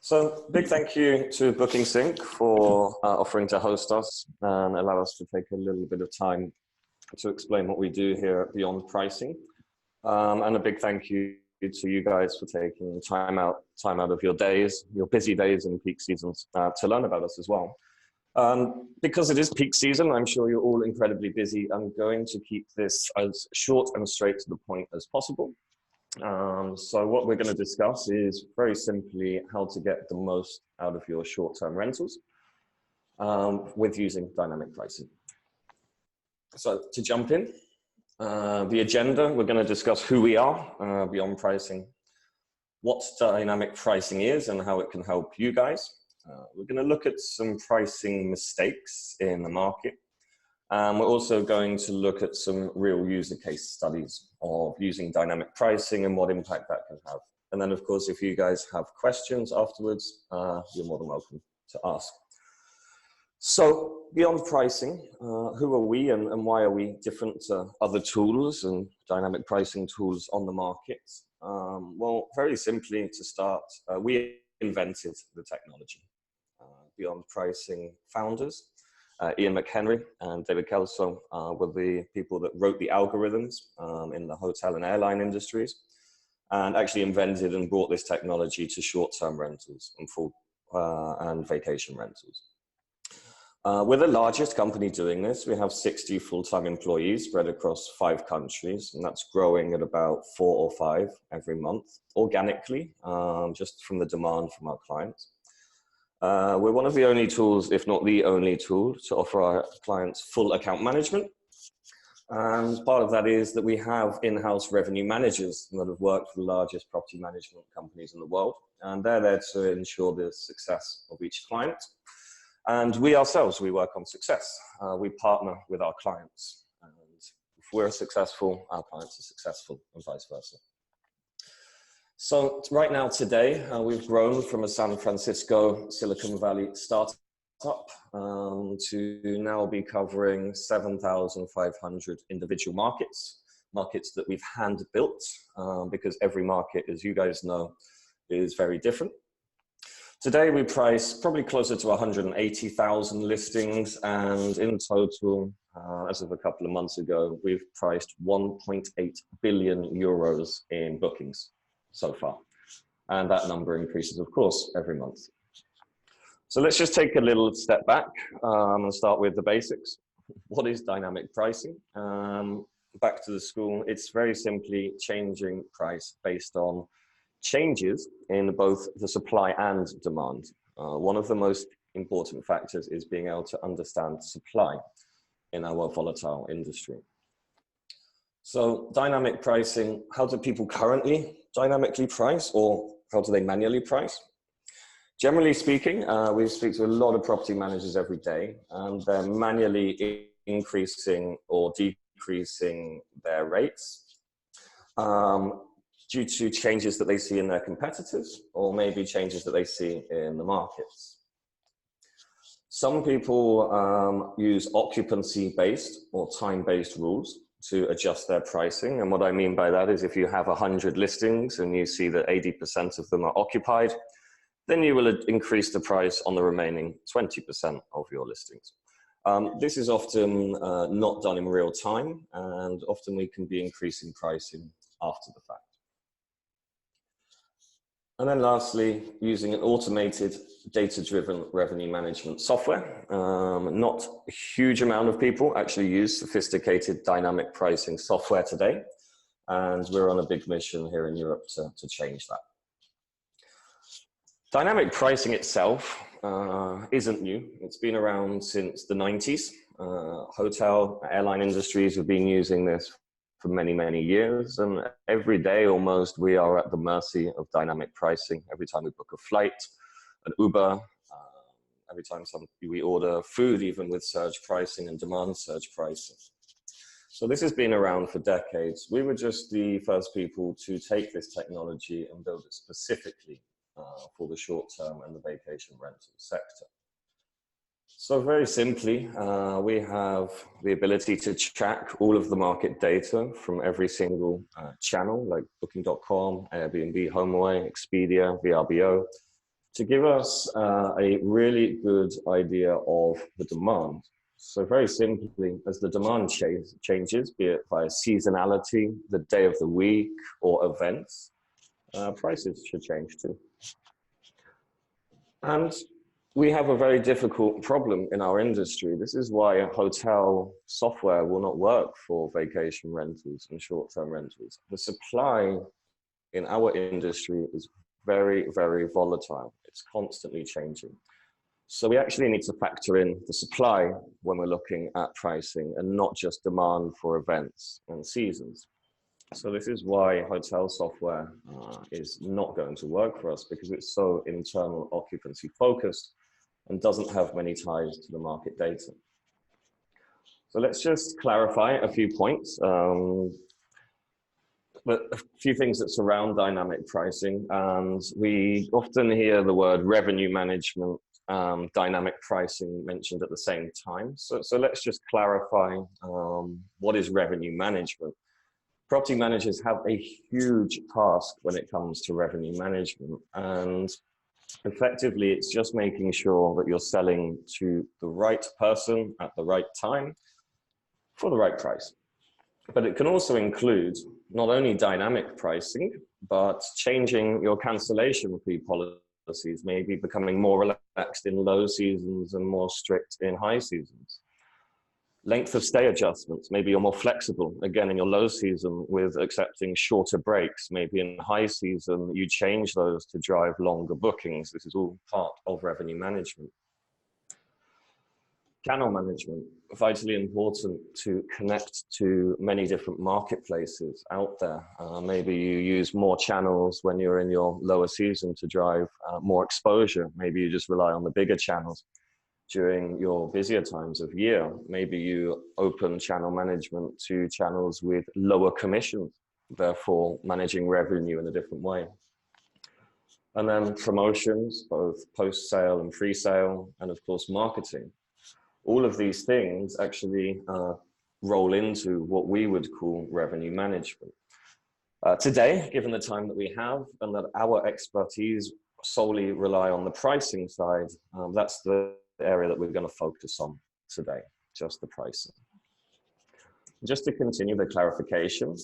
So big thank you to BookingSync for offering to host us and allow us to take a little bit of time to explain what we do here at BeyondPricing. And a big thank you to you guys for taking time out of your days, your busy days and peak seasons to learn about us as well. Because it is peak season, I'm sure you're all incredibly busy. I'm going to keep this as short and straight to the point as possible. So what we're going to discuss is very simply how to get the most out of your short-term rentals with using dynamic pricing. So to jump in, the agenda, we're going to discuss who we are, Beyond Pricing, what dynamic pricing is and how it can help you guys. We're going to look at some pricing mistakes in the market. We're also going to look at some real user case studies of using dynamic pricing and what impact that can have. And then, of course, if you guys have questions afterwards, you're more than welcome to ask. So, beyond pricing, who are we and why are we different to other tools and dynamic pricing tools on the market? Well, very simply to start, we invented the technology. Beyond Pricing founders, Ian McHenry and David Kelso were the people that wrote the algorithms in the hotel and airline industries and actually invented and brought this technology to short-term rentals and full and vacation rentals. We're the largest company doing this. We have 60 full-time employees spread across 5 countries, and that's growing at about 4 or 5 every month organically, just from the demand from our clients. We're one of the only tools, if not the only tool, to offer our clients full account management. And part of that is that we have in-house revenue managers that have worked for the largest property management companies in the world. And they're there to ensure the success of each client. And we ourselves, we work on success. We partner with our clients. And if we're successful, our clients are successful, and vice versa. So right now, today, we've grown from a San Francisco, Silicon Valley startup to now be covering 7,500 individual markets that we've hand built, because every market, as you guys know, is very different. Today, we price probably closer to 180,000 listings, and in total, as of a couple of months ago, we've priced 1.8 billion euros in bookings so far. And that number increases, of course, every month. So let's just take a little step back and start with the basics. What is dynamic pricing? Back to the school, it's very simply changing price based on changes in both the supply and demand. One of the most important factors is being able to understand supply in our volatile industry. So dynamic pricing, how do people currently dynamically price, or how do they manually price? Generally speaking, we speak to a lot of property managers every day, and they're manually increasing or decreasing their rates due to changes that they see in their competitors, or maybe changes that they see in the markets. Some people use occupancy-based or time-based rules to adjust their pricing. And what I mean by that is if you have 100 listings and you see that 80% of them are occupied, then you will increase the price on the remaining 20% of your listings. This is often not done in real time, and often we can be increasing pricing after the fact. And then lastly, using an automated data-driven revenue management software. Not a huge amount of people actually use sophisticated dynamic pricing software today. And we're on a big mission here in Europe to change that. Dynamic pricing itself isn't new. It's been around since the 90s. Hotel, airline industries have been using this for many, many years, and every day almost we are at the mercy of dynamic pricing. Every time we book a flight, an Uber, every time we order food, even with surge pricing and demand surge pricing. So this has been around for decades. We were just the first people to take this technology and build it specifically for the short-term and the vacation rental sector. So very simply, we have the ability to track all of the market data from every single channel, like Booking.com, Airbnb, HomeAway, Expedia, VRBO, to give us a really good idea of the demand. So very simply, as the demand changes, be it by seasonality, the day of the week, or events, prices should change too. And we have a very difficult problem in our industry. This is why hotel software will not work for vacation rentals and short-term rentals. The supply in our industry is very, very volatile. It's constantly changing. So we actually need to factor in the supply when we're looking at pricing and not just demand for events and seasons. So this is why hotel software is not going to work for us, because it's so internal occupancy focused and doesn't have many ties to the market data. So let's just clarify a few points. But a few things that surround dynamic pricing, and we often hear the word revenue management, dynamic pricing mentioned at the same time. So let's just clarify what is revenue management. Property managers have a huge task when it comes to revenue management, and effectively it's just making sure that you're selling to the right person at the right time for the right price. But it can also include not only dynamic pricing, but changing your cancellation fee policies, maybe becoming more relaxed in low seasons and more strict in high seasons. Length of stay adjustments, maybe you're more flexible, again, in your low season with accepting shorter breaks. Maybe in high season, you change those to drive longer bookings. This is all part of revenue management. Channel management, vitally important to connect to many different marketplaces out there. Maybe you use more channels when you're in your lower season to drive more exposure. Maybe you just rely on the bigger channels during your busier times of year. Maybe you open channel management to channels with lower commissions, therefore managing revenue in a different way. And then promotions, both post-sale and pre-sale, and of course marketing. All of these things actually roll into what we would call revenue management. Today, given the time that we have and that our expertise solely rely on the pricing side, that's the area that we're going to focus on today, just the pricing. Just to continue the clarification,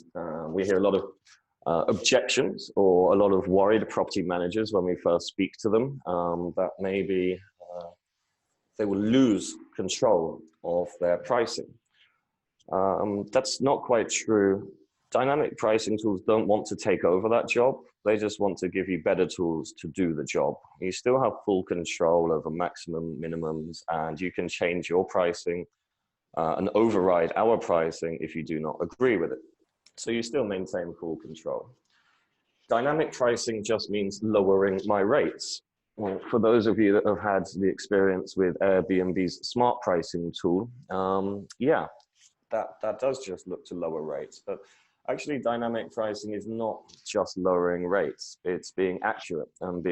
we hear a lot of objections or a lot of worried property managers when we first speak to them, that maybe they will lose control of their pricing. That's not quite true. Dynamic pricing tools don't want to take over that job. They just want to give you better tools to do the job. You still have full control over maximum minimums, and you can change your pricing and override our pricing if you do not agree with it. So you still maintain full control. Dynamic pricing just means lowering my rates. Well, for those of you that have had the experience with Airbnb's smart pricing tool, yeah, that does just look to lower rates. But actually, dynamic pricing is not just lowering rates. It's being accurate and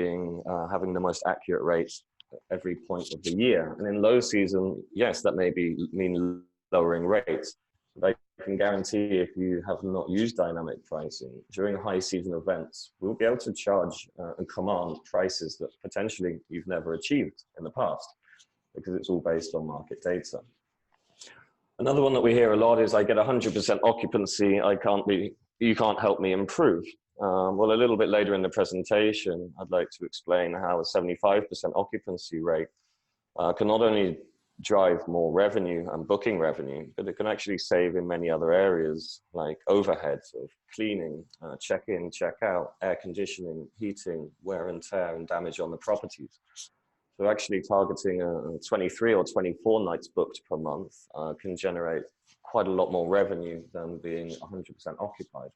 having the most accurate rates at every point of the year. And in low season, yes, that may mean lowering rates. But I can guarantee if you have not used dynamic pricing during high season events, we'll be able to charge and command prices that potentially you've never achieved in the past, because it's all based on market data. Another one that we hear a lot is, I get 100% occupancy, you can't help me improve. Well, a little bit later in the presentation, I'd like to explain how a 75% occupancy rate can not only drive more revenue and booking revenue, but it can actually save in many other areas like overheads of cleaning, check-in, check-out, air conditioning, heating, wear and tear, and damage on the properties. So actually targeting 23 or 24 nights booked per month can generate quite a lot more revenue than being 100% occupied.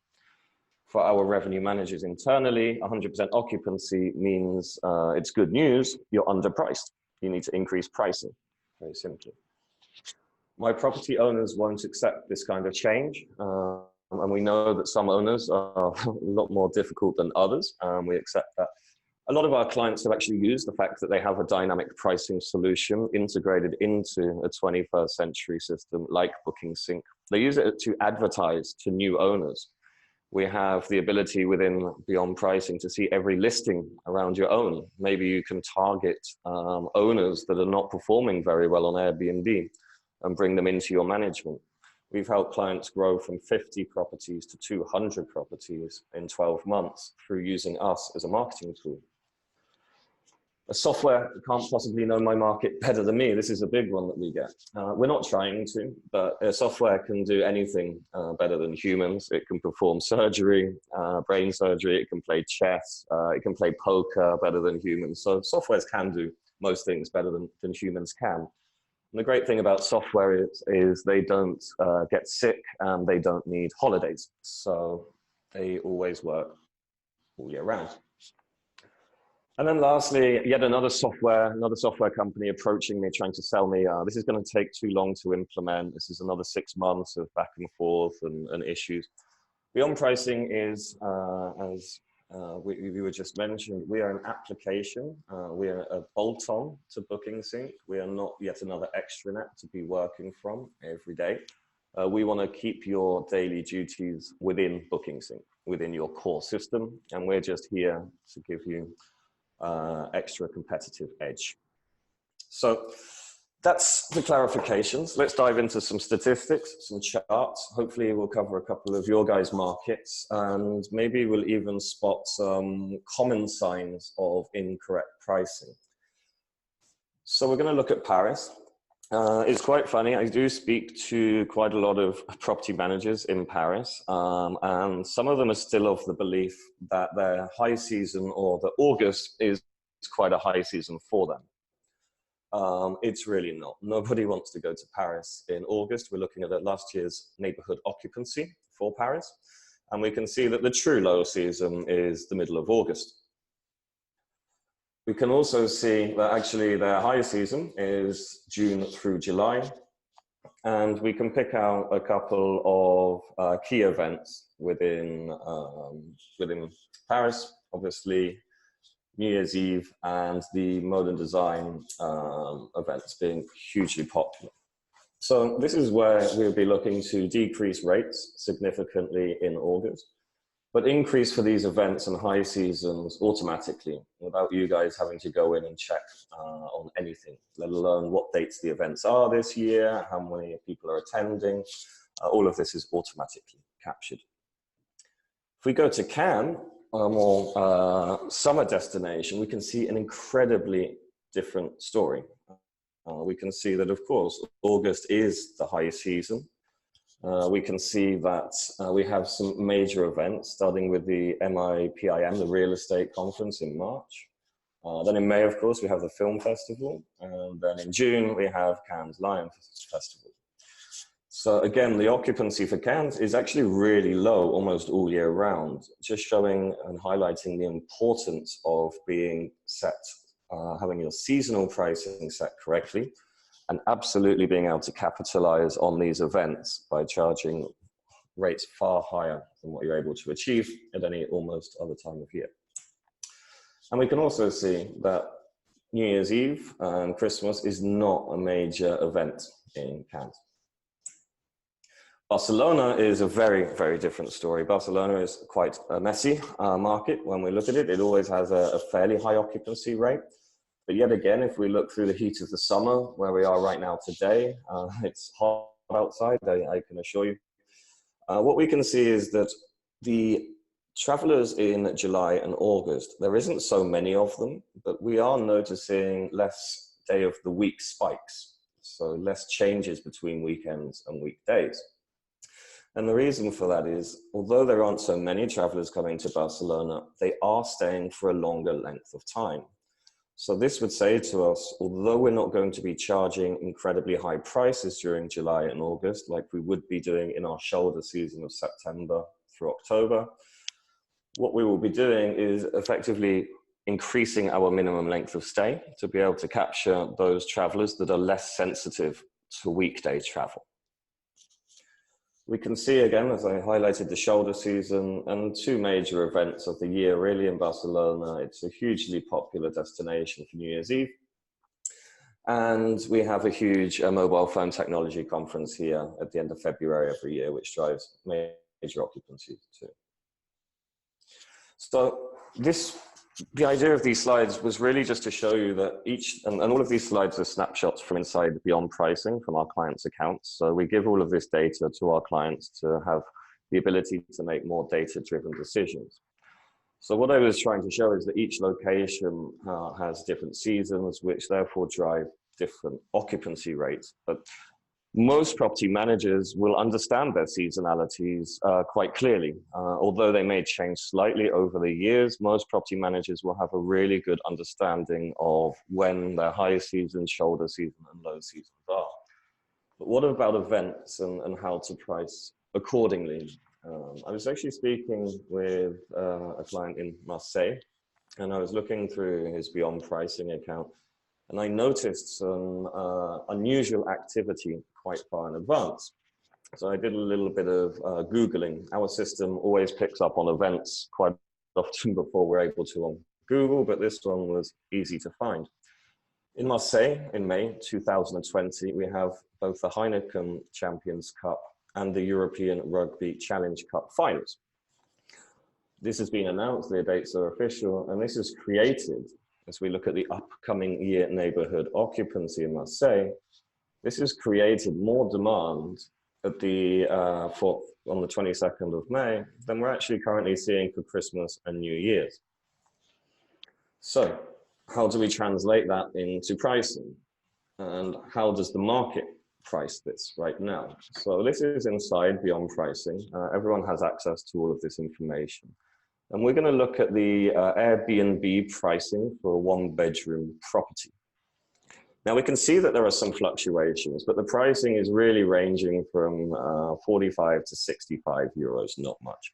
For our revenue managers internally, 100% occupancy means it's good news, you're underpriced. You need to increase pricing, very simply. My property owners won't accept this kind of change. And we know that some owners are a lot more difficult than others. We accept that. A lot of our clients have actually used the fact that they have a dynamic pricing solution integrated into a 21st century system like BookingSync. They use it to advertise to new owners. We have the ability within BeyondPricing to see every listing around your own. Maybe you can target owners that are not performing very well on Airbnb and bring them into your management. We've helped clients grow from 50 properties to 200 properties in 12 months through using us as a marketing tool. A software can't possibly know my market better than me. This is a big one that we get. We're not trying to, but a software can do anything better than humans. It can perform surgery, brain surgery, it can play chess, it can play poker better than humans. So softwares can do most things better than humans can. And the great thing about software is they don't get sick and they don't need holidays. So they always work all year round. And then lastly, yet another software company approaching me, trying to sell me, this is going to take too long to implement. This is another 6 months of back and forth and issues. BeyondPricing is, as we were just mentioning, we are an application. We are a bolt-on to BookingSync. We are not yet another extranet to be working from every day. We want to keep your daily duties within BookingSync, within your core system. And we're just here to give you extra competitive edge. So that's the clarifications. Let's dive into some statistics, some charts. Hopefully we'll cover a couple of your guys' markets, and maybe we'll even spot some common signs of incorrect pricing. So we're going to look at Paris. It's quite funny. I do speak to quite a lot of property managers in Paris, and some of them are still of the belief that their high season, or that August is quite a high season for them. It's really not. Nobody wants to go to Paris in August. We're looking at last year's neighborhood occupancy for Paris, and we can see that the true low season is the middle of August. We can also see that actually their high season is June through July. And we can pick out a couple of key events within Paris, obviously New Year's Eve and the modern design events being hugely popular. So this is where we'll be looking to decrease rates significantly in August, but increase for these events and high seasons automatically without you guys having to go in and check on anything, let alone what dates the events are this year, how many people are attending. All of this is automatically captured. If we go to Cannes, a more summer destination, we can see an incredibly different story. We can see that, of course, August is the high season. We can see that we have some major events, starting with the MIPIM, the Real Estate Conference in March. Then in May, of course, we have the Film Festival. And then in June, we have Cannes Lion Festival. So again, the occupancy for Cannes is actually really low almost all year round, just showing and highlighting the importance of being set, having your seasonal pricing set correctly, and absolutely being able to capitalize on these events by charging rates far higher than what you're able to achieve at any almost other time of year. And we can also see that New Year's Eve and Christmas is not a major event in Cannes. Barcelona is a very, very different story. Barcelona is quite a messy market. When we look at it, it always has a fairly high occupancy rate. But yet again, if we look through the heat of the summer, where we are right now today, it's hot outside, I can assure you. What we can see is that the travelers in July and August, there isn't so many of them, but we are noticing less day of the week spikes. So less changes between weekends and weekdays. And the reason for that is, although there aren't so many travelers coming to Barcelona, they are staying for a longer length of time. So this would say to us, although we're not going to be charging incredibly high prices during July and August, like we would be doing in our shoulder season of September through October, what we will be doing is effectively increasing our minimum length of stay to be able to capture those travelers that are less sensitive to weekday travel. We can see again, as I highlighted, the shoulder season and two major events of the year really in Barcelona. It's a hugely popular destination for New Year's Eve. And we have a huge mobile phone technology conference here at the end of February every year, which drives major occupancy too. So the idea of these slides was really just to show you that and all of these slides are snapshots from inside BeyondPricing from our clients' accounts. So we give all of this data to our clients to have the ability to make more data-driven decisions. So what I was trying to show is that each location has different seasons, which therefore drive different occupancy rates. But most property managers will understand their seasonalities quite clearly. Although they may change slightly over the years, most property managers will have a really good understanding of when their high season, shoulder season, and low seasons are. But what about events and how to price accordingly? I was actually speaking with a client in Marseille, and I was looking through his BeyondPricing account, and I noticed some unusual activity quite far in advance. So I did a little bit of Googling. Our system always picks up on events quite often before we're able to on Google, but this one was easy to find. In Marseille, in May 2020, we have both the Heineken Champions Cup and the European Rugby Challenge Cup finals. This has been announced, the dates are official, and this is created, as we look at the upcoming year neighborhood occupancy in Marseille, this has created more demand at on the 22nd of May than we're actually currently seeing for Christmas and New Year's. So how do we translate that into pricing? And how does the market price this right now? So this is inside BeyondPricing. Everyone has access to all of this information. And we're going to look at the Airbnb pricing for a one-bedroom property. Now we can see that there are some fluctuations, but the pricing is really ranging from 45 to 65 euros, not much.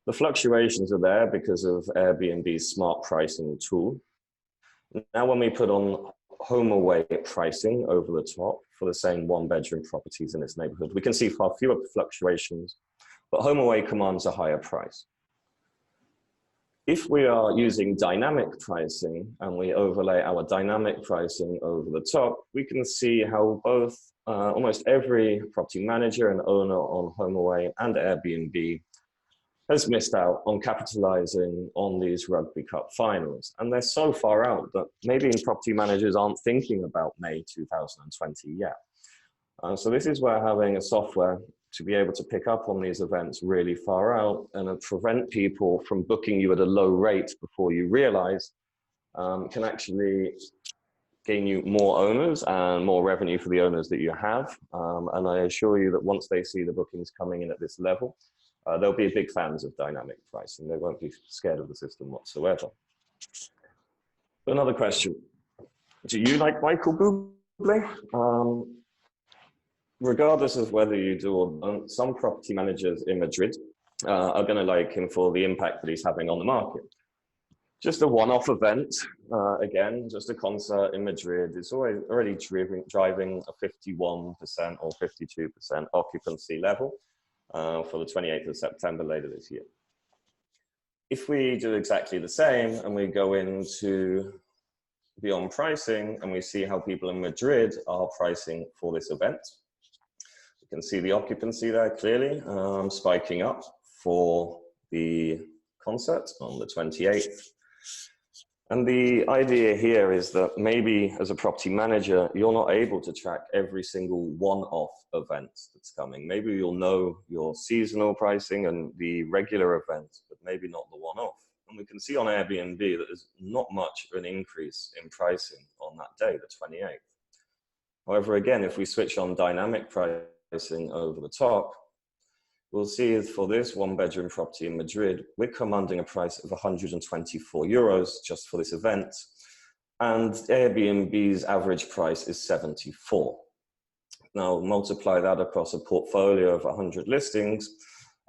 The fluctuations are there because of Airbnb's smart pricing tool. Now when we put on home away pricing over the top for the same one-bedroom properties in this neighborhood, we can see far fewer fluctuations, but home away commands a higher price. If we are using dynamic pricing and we overlay our dynamic pricing over the top, we can see how both almost every property manager and owner on HomeAway and Airbnb has missed out on capitalizing on these Rugby Cup finals. And they're so far out that maybe property managers aren't thinking about May 2020 yet. So this is where having a software to be able to pick up on these events really far out and prevent people from booking you at a low rate before you realize can actually gain you more owners and more revenue for the owners that you have. And I assure you that once they see the bookings coming in at this level, they'll be big fans of dynamic pricing. They won't be scared of the system whatsoever. Another question. Do you like Michael Buble? Regardless of whether you do or don't, some property managers in Madrid are going to like him for the impact that he's having on the market. Just a one-off event, again, just a concert in Madrid. It's already driving a 51% or 52% occupancy level for the 28th of September later this year. If we do exactly the same and we go into BeyondPricing and we see how people in Madrid are pricing for this event, you can see the occupancy there clearly spiking up for the concert on the 28th. And the idea here is that maybe as a property manager, you're not able to track every single one-off event that's coming. Maybe you'll know your seasonal pricing and the regular events, but maybe not the one-off. And we can see on Airbnb that there's not much of an increase in pricing on that day, the 28th. However, again, if we switch on dynamic pricing over the top, we'll see for this one-bedroom property in Madrid, we're commanding a price of 124 euros just for this event. And Airbnb's average price is 74. Now, multiply that across a portfolio of 100 listings.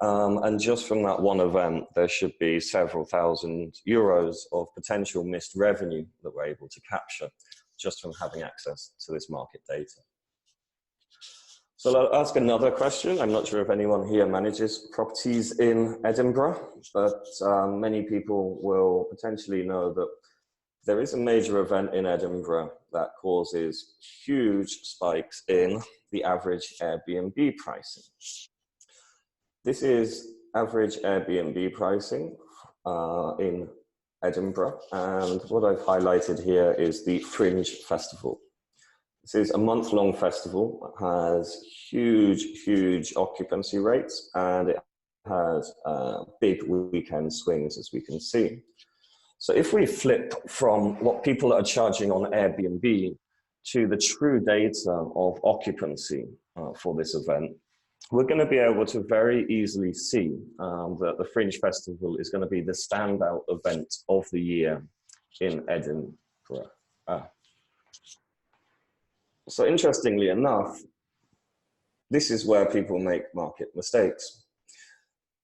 And just from that one event, there should be several thousand euros of potential missed revenue that we're able to capture just from having access to this market data. So I'll ask another question. I'm not sure if anyone here manages properties in Edinburgh, but many people will potentially know that there is a major event in Edinburgh that causes huge spikes in the average Airbnb pricing. This is average Airbnb pricing in Edinburgh. And what I've highlighted here is the Fringe Festival. This is a month-long festival. It has huge occupancy rates, and it has big weekend swings, as we can see. So if we flip from what people are charging on Airbnb to the true data of occupancy for this event, we're going to be able to very easily see that the Fringe Festival is going to be the standout event of the year in Edinburgh. So interestingly enough, this is where people make market mistakes.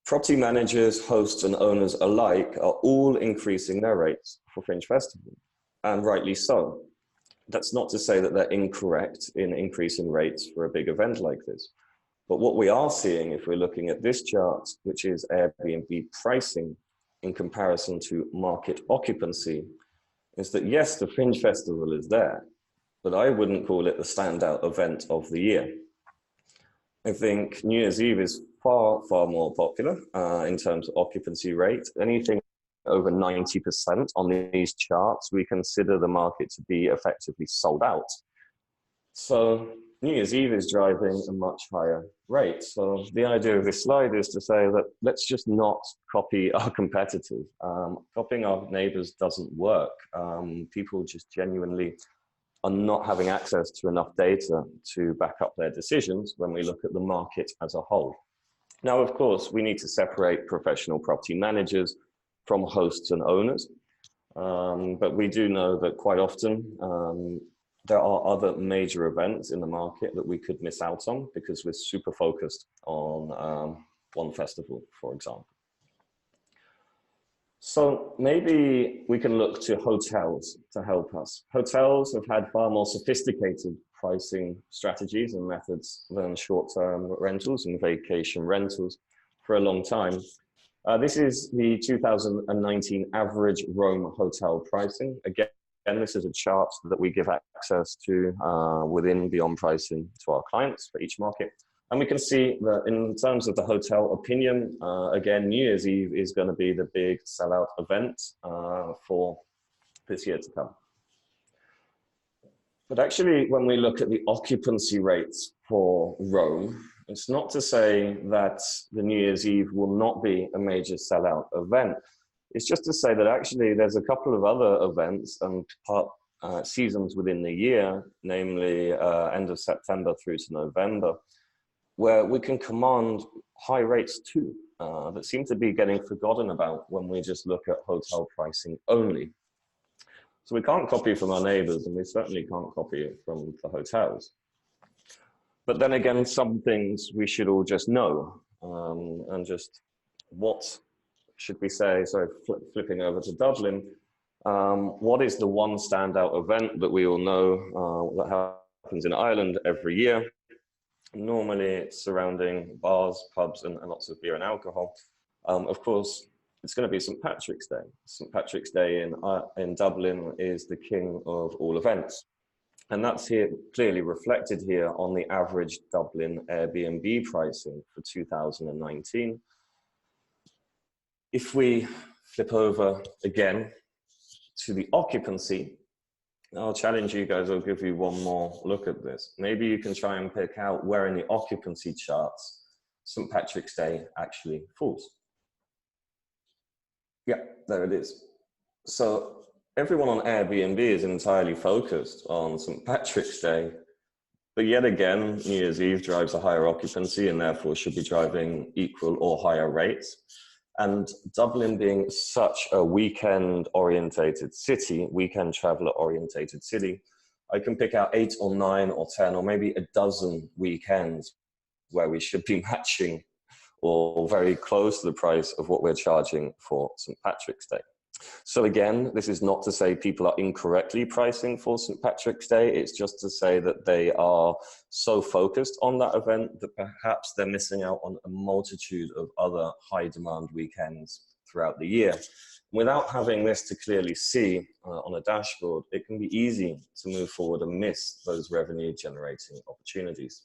Property managers, hosts, and owners alike are all increasing their rates for Fringe Festival, and rightly so. That's not to say that they're incorrect in increasing rates for a big event like this. But what we are seeing, if we're looking at this chart, which is Airbnb pricing in comparison to market occupancy, is that yes, the Fringe Festival is there, but I wouldn't call it the standout event of the year. I think New Year's Eve is far more popular in terms of occupancy rate. Anything over 90% on these charts, we consider the market to be effectively sold out. So New Year's Eve is driving a much higher rate. So the idea of this slide is to say that let's just not copy our competitors. Copying our neighbors doesn't work. People just genuinely are not having access to enough data to back up their decisions when we look at the market as a whole. Now, of course, we need to separate professional property managers from hosts and owners. But we do know that quite often there are other major events in the market that we could miss out on because we're super focused on one festival, for example. So maybe we can look to hotels to help us. Hotels have had far more sophisticated pricing strategies and methods than short-term rentals and vacation rentals for a long time. This is the 2019 average Rome hotel pricing. Again, this is a chart that we give access to within BeyondPricing to our clients for each market. And we can see that in terms of the hotel opinion, again, New Year's Eve is going to be the big sellout event for this year to come. But actually, when we look at the occupancy rates for Rome, it's not to say that the New Year's Eve will not be a major sellout event. It's just to say that actually there's a couple of other events and seasons within the year, namely end of September through to November, where we can command high rates too, that seem to be getting forgotten about when we just look at hotel pricing only. So we can't copy from our neighbors, and we certainly can't copy it from the hotels. But then again, some things we should all just know, and just what should we say, so flipping over to Dublin, what is the one standout event that we all know that happens in Ireland every year? Normally it's surrounding bars, pubs, and lots of beer and alcohol. Of course, it's going to be St. Patrick's Day. St. Patrick's Day in Dublin is the king of all events. And that's here clearly reflected here on the average Dublin Airbnb pricing for 2019. If we flip over again to the occupancy, I'll challenge you guys, I'll give you one more look at this. Maybe you can try and pick out where in the occupancy charts St. Patrick's Day actually falls. Yeah, there it is. So everyone on Airbnb is entirely focused on St. Patrick's Day, but yet again, New Year's Eve drives a higher occupancy and therefore should be driving equal or higher rates. And Dublin being such a weekend-orientated city, weekend traveler-orientated city, I can pick out 8 or 9 or 10 or maybe a dozen weekends where we should be matching or very close to the price of what we're charging for St. Patrick's Day. So again, this is not to say people are incorrectly pricing for St. Patrick's Day. It's just to say that they are so focused on that event that perhaps they're missing out on a multitude of other high demand weekends throughout the year. Without having this to clearly see on a dashboard, it can be easy to move forward and miss those revenue generating opportunities.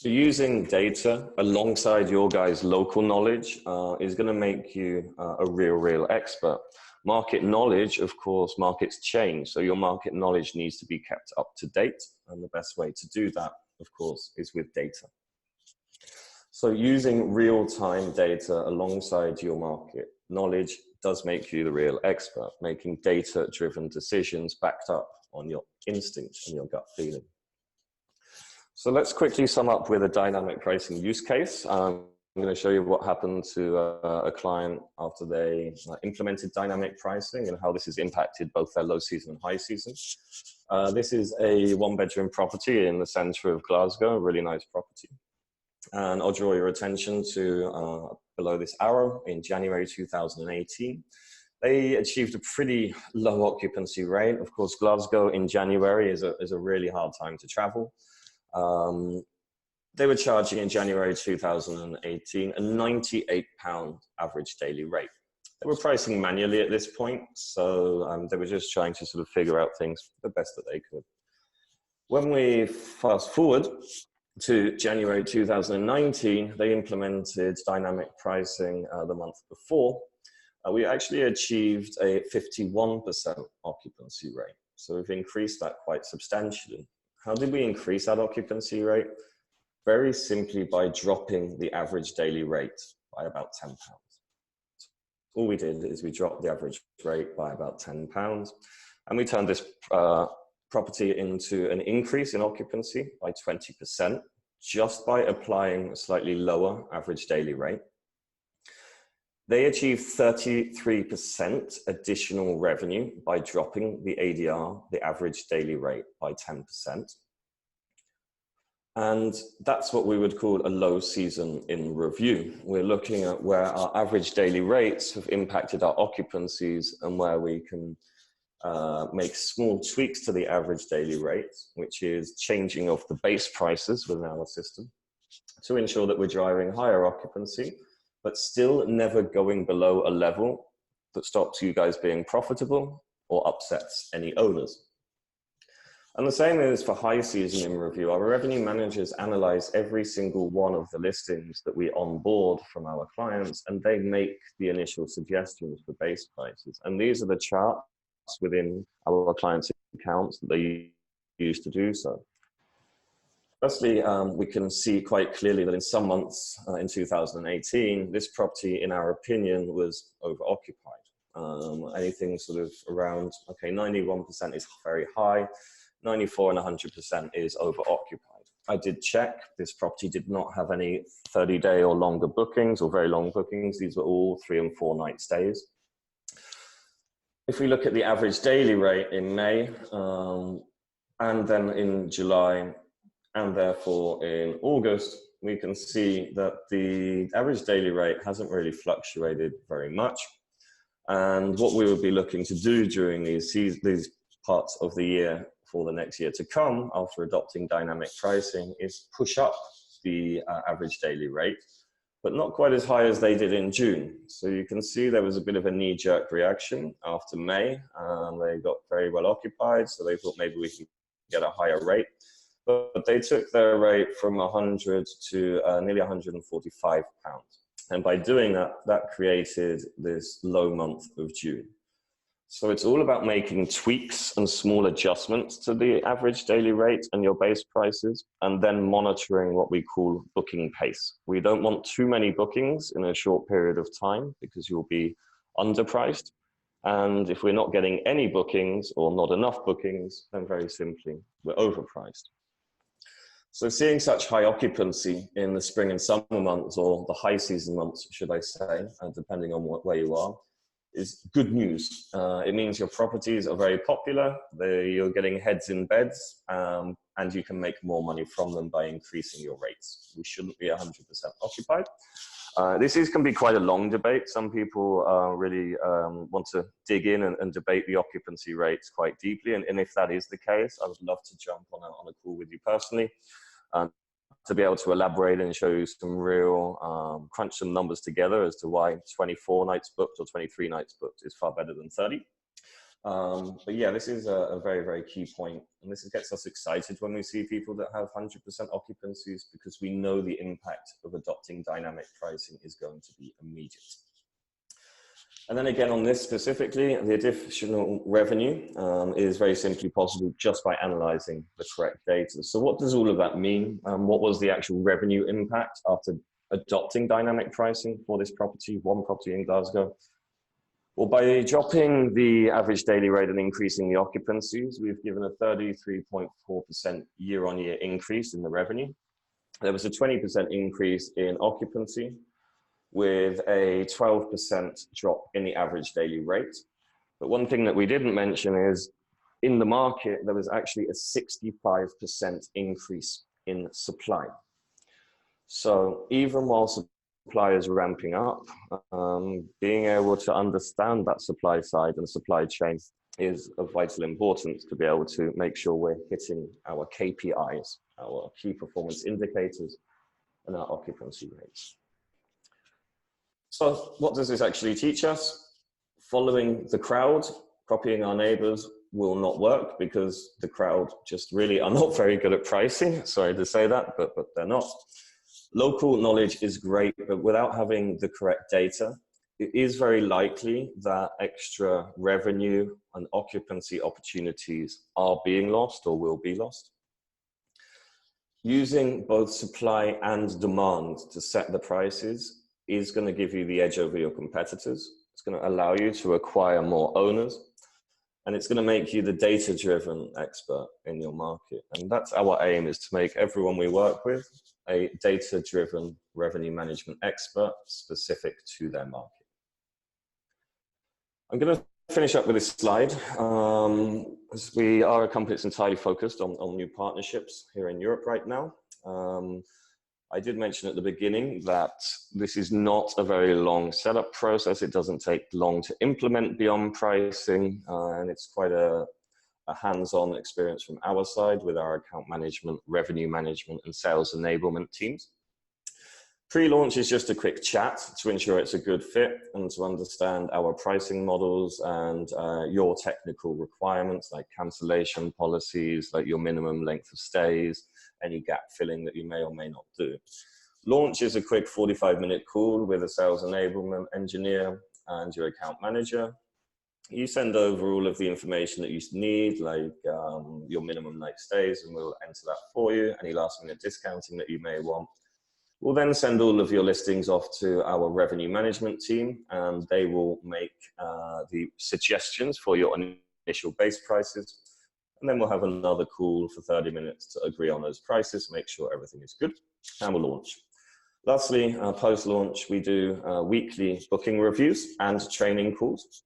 So using data alongside your guys' local knowledge is going to make you a real expert. Market knowledge, of course, markets change. So your market knowledge needs to be kept up to date. And the best way to do that, of course, is with data. So using real-time data alongside your market knowledge does make you the real expert, making data-driven decisions backed up on your instinct and your gut feeling. So let's quickly sum up with a dynamic pricing use case. I'm going to show you what happened to a client after they implemented dynamic pricing and how this has impacted both their low season and high season. This is a one-bedroom property in the center of Glasgow, a really nice property. And I'll draw your attention to below this arrow in January 2018. They achieved a pretty low occupancy rate. Of course, Glasgow in January is a really hard time to travel. They were charging in January 2018 a £98 average daily rate. They were pricing manually at this point, so they were just trying to sort of figure out things the best that they could. When we fast forward to January 2019, they implemented dynamic pricing the month before. We actually achieved a 51% occupancy rate. So we've increased that quite substantially. How did we increase that occupancy rate? Very simply by dropping the average daily rate by about £10. All we did is we dropped the average rate by about £10, and we turned this property into an increase in occupancy by 20% just by applying a slightly lower average daily rate. They achieved 33% additional revenue by dropping the ADR, the average daily rate, by 10%. And that's what we would call a low season in review. We're looking at where our average daily rates have impacted our occupancies and where we can make small tweaks to the average daily rate, which is changing of the base prices within our system to ensure that we're driving higher occupancy, but still never going below a level that stops you guys being profitable or upsets any owners. And the same is for high season in review. Our revenue managers analyze every single one of the listings that we onboard from our clients, and they make the initial suggestions for base prices. And these are the charts within our clients' accounts that they use to do so. Firstly, we can see quite clearly that in some months in 2018, this property, in our opinion, was overoccupied. Anything sort of around, okay, 91% is very high, 94 and 100% is overoccupied. I did check, this property did not have any 30-day or longer bookings or very long bookings. These were all 3 and 4 night stays. If we look at the average daily rate in May, and then in July, and therefore in August, we can see that the average daily rate hasn't really fluctuated very much. And what we would be looking to do during these parts of the year for the next year to come, after adopting dynamic pricing, is push up the average daily rate, but not quite as high as they did in June. So you can see there was a bit of a knee-jerk reaction after May. They got very well occupied, so they thought maybe we could get a higher rate. But they took their rate from 100 to nearly £145. And by doing that, that created this low month of June. So it's all about making tweaks and small adjustments to the average daily rate and your base prices, and then monitoring what we call booking pace. We don't want too many bookings in a short period of time because you'll be underpriced. And if we're not getting any bookings or not enough bookings, then very simply, we're overpriced. So seeing such high occupancy in the spring and summer months, or the high season months, should I say, depending on where you are, is good news. It means your properties are very popular, you're getting heads in beds, and you can make more money from them by increasing your rates. We shouldn't be 100% occupied. This can be quite a long debate. Some people really want to dig in and debate the occupancy rates quite deeply. And if that is the case, I would love to jump on a call with you personally to be able to elaborate and show you some real, crunch some numbers together as to why 24 nights booked or 23 nights booked is far better than 30. But yeah, this is a very, very key point. And this gets us excited when we see people that have 100% occupancies, because we know the impact of adopting dynamic pricing is going to be immediate. And then again, on this specifically, the additional revenue is very simply possible just by analyzing the correct data. So what does all of that mean? What was the actual revenue impact after adopting dynamic pricing for this property, one property in Glasgow? Well, by dropping the average daily rate and increasing the occupancies, we've given a 33.4% year-on-year increase in the revenue. There was a 20% increase in occupancy, with a 12% drop in the average daily rate. But one thing that we didn't mention is, in the market, there was actually a 65% increase in supply. So even while supply is ramping up, being able to understand that supply side and supply chain is of vital importance to be able to make sure we're hitting our KPIs, our key performance indicators, and our occupancy rates. So what does this actually teach us? Following the crowd, copying our neighbors will not work, because the crowd just really are not very good at pricing. Sorry to say that, but they're not. Local knowledge is great, but without having the correct data, it is very likely that extra revenue and occupancy opportunities are being lost or will be lost. Using both supply and demand to set the prices is going to give you the edge over your competitors. It's going to allow you to acquire more owners, and it's going to make you the data-driven expert in your market. And that's our aim, is to make everyone we work with a data-driven revenue management expert specific to their market. I'm going to finish up with this slide. As we are a company that's entirely focused on new partnerships here in Europe right now. I did mention at the beginning that this is not a very long setup process. It doesn't take long to implement BeyondPricing, and it's quite a hands-on experience from our side with our account management, revenue management, and sales enablement teams. Pre-launch is just a quick chat to ensure it's a good fit and to understand our pricing models and your technical requirements, like cancellation policies, like your minimum length of stays, any gap filling that you may or may not do. Launch is a quick 45-minute call with a sales enablement engineer and your account manager. You send over all of the information that you need, like your minimum night stays, and we'll enter that for you, any last-minute discounting that you may want. We'll then send all of your listings off to our revenue management team, and they will make the suggestions for your initial base prices. And then we'll have another call for 30 minutes to agree on those prices, make sure everything is good, and we'll launch. Lastly, post-launch, we do weekly booking reviews and training calls.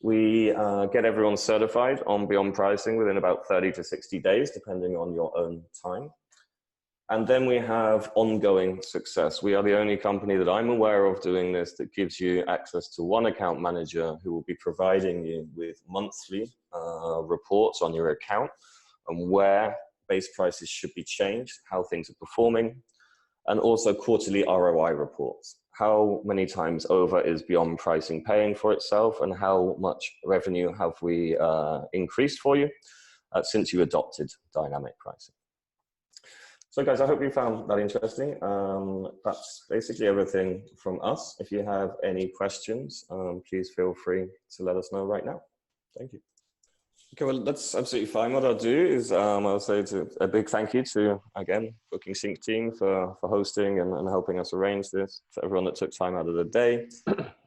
We get everyone certified on BeyondPricing within about 30 to 60 days, depending on your own time. And then we have ongoing success. We are the only company that I'm aware of doing this that gives you access to one account manager who will be providing you with monthly reports on your account and where base prices should be changed, how things are performing, and also quarterly ROI reports. How many times over is BeyondPricing paying for itself, and how much revenue have we increased for you since you adopted dynamic pricing? So guys, I hope you found that interesting. That's basically everything from us. If you have any questions, please feel free to let us know right now. Thank you. Okay, well, that's absolutely fine. What I'll do is I'll say a big thank you to, again, BookingSync team for hosting and helping us arrange this, to everyone that took time out of the day.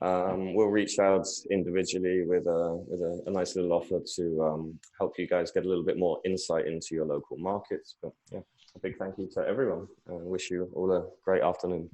We'll reach out individually with a nice little offer to help you guys get a little bit more insight into your local markets. But yeah, a big thank you to everyone, and wish you all a great afternoon.